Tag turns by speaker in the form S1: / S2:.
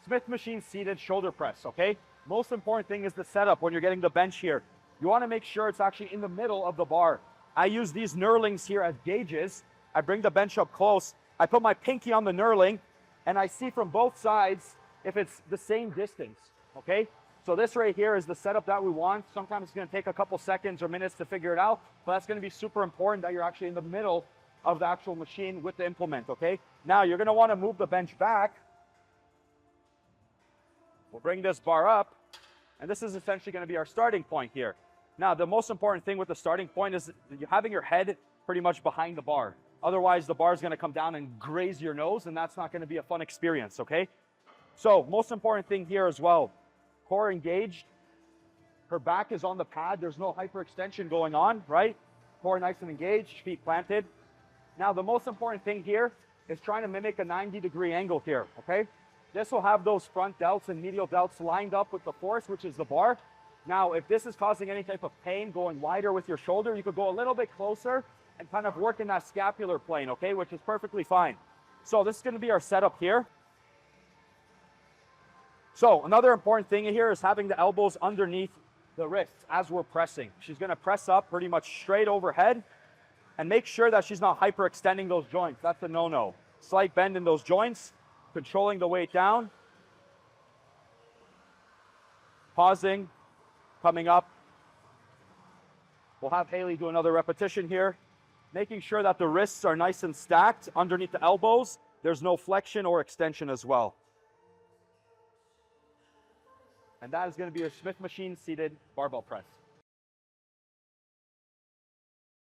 S1: Smith machine seated shoulder press, okay? Most important thing is the setup when you're getting the bench here. You wanna make sure it's actually in the middle of the bar. I use these knurlings here as gauges. I bring the bench up close. I put my pinky on the knurling and I see from both sides if it's the same distance, okay? So this right here is the setup that we want. Sometimes it's gonna take a couple seconds or minutes to figure it out, but that's gonna be super important that you're actually in the middle of the actual machine with the implement, okay? Now you're gonna wanna move the bench back. We'll bring this bar up, and this is essentially gonna be our starting point here. Now, the most important thing with the starting point is you're having your head pretty much behind the bar. Otherwise, the bar is gonna come down and graze your nose, and that's not gonna be a fun experience, okay? So, most important thing here as well, core engaged, her back is on the pad, there's no hyperextension going on, right? Core nice and engaged, feet planted. Now, the most important thing here is trying to mimic a 90-degree angle here, okay? This will have those front delts and medial delts lined up with the force, which is the bar. Now, if this is causing any type of pain going wider with your shoulder, you could go a little bit closer and kind of work in that scapular plane, okay, which is perfectly fine. So this is gonna be our setup here. So another important thing here is having the elbows underneath the wrists as we're pressing. She's gonna press up pretty much straight overhead and make sure that she's not hyperextending those joints. That's a no-no. Slight bend in those joints, controlling the weight down, pausing, coming up. We'll have Haley do another repetition here, making sure that the wrists are nice and stacked underneath the elbows. There's no flexion or extension as well. And that is going to be your Smith machine seated barbell press.